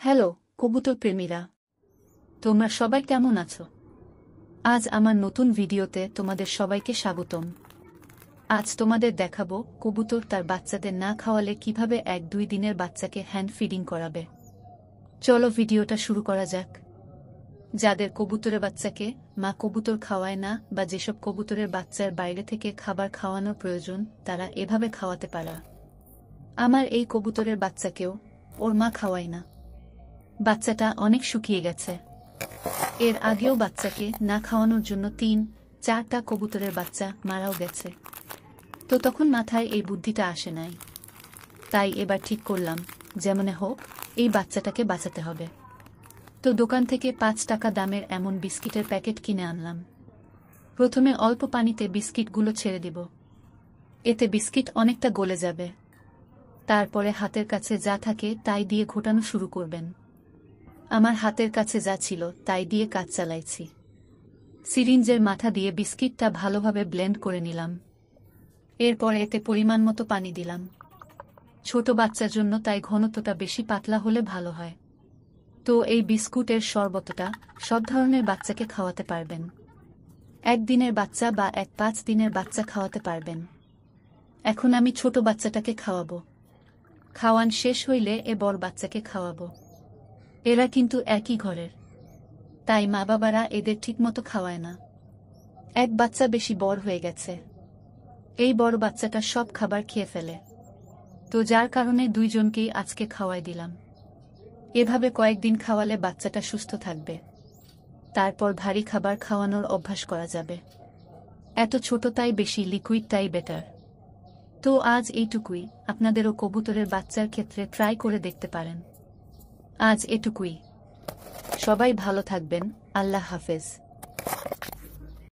Hello কবুতর প্রেমীরা, তোমরা সবাই কেমন আছো? আজ আমার নতুন ভিডিওতে তোমাদের সবাইকে স্বাগতম। আজ তোমাদের দেখাবো কবুতর তার বাচ্চাদের না খাওয়ালে কিভাবে 1-2 দিনের বাচ্চাকে হ্যান্ড ফিডিং করাবে। চলো ভিডিওটা শুরু করা যাক। যাদের কবুতরের বাচ্চাকে মা কবুতর খাওয়ায় না বা যেসব কবুতরের বাচ্চার বাইরে থেকে খাবার খাওয়ানোর প্রয়োজন, তারা এভাবে খাওয়াতে পারা। আমার এই কবুতরের বাচ্চাকেও ওর মা খাওয়ায় না। বাচ্চাটা অনেক শুকিয়ে গেছে। এর আগেও বাচ্চাকে না খাওয়ানোর জন্য 3-4টা কবুতরের বাচ্চা মারাও গেছে। তো তখন মাথায় এই বুদ্ধিটা আসে নাই। তাই এবার ঠিক করলাম, যেমনে হোক এই বাচ্চাটাকে বাঁচাতে হবে। তো দোকান থেকে 5 টাকা দামের এমন বিস্কিটের প্যাকেট কিনে আনলাম। প্রথমে অল্প পানিতে বিস্কিটগুলো ছেড়ে দিব। এতে বিস্কিট অনেকটা গলে যাবে। তারপরে হাতের কাছে যা থাকে তাই দিয়ে ঘোটানো শুরু করবেন। আমার হাতের কাছে যা ছিল তাই দিয়ে কাজ চালাইছি। সিরিঞ্জের মাথা দিয়ে বিস্কিটটা ভালোভাবে ব্লেন্ড করে নিলাম। এরপর এতে পরিমাণ মতো পানি দিলাম। ছোট বাচ্চার জন্য তাই ঘনত্বটা বেশি পাতলা হলে ভালো হয়। তো এই বিস্কুটের শরবতটা সব ধরনের বাচ্চাকে খাওয়াতে পারবেন। 1 দিনের বাচ্চা বা 5 দিনের বাচ্চা খাওয়াতে পারবেন। এখন আমি ছোট বাচ্চাটাকে খাওয়াবো। খাওয়ান শেষ হইলে এ বড় বাচ্চাকে খাওয়াবো। এরা কিন্তু একই ঘরের, তাই মা বাবারা এদের ঠিকমতো খাওয়ায় না। এক বাচ্চা বেশি বড় হয়ে গেছে। এই বড় বাচ্চাটা সব খাবার খেয়ে ফেলে। তো যার কারণে 2 জনকেই আজকে খাওয়াই দিলাম। এভাবে কয়েকদিন খাওয়ালে বাচ্চাটা সুস্থ থাকবে। তারপর ভারী খাবার খাওয়ানোর অভ্যাস করা যাবে। এত ছোট তাই বেশি লিকুইড তাই বেটার। তো আজ এইটুকুই। আপনাদেরও কবুতরের বাচ্চার ক্ষেত্রে ট্রাই করে দেখতে পারেন। আজ এটুকুই। সবাই ভালো থাকবেন। আল্লাহ হাফেজ।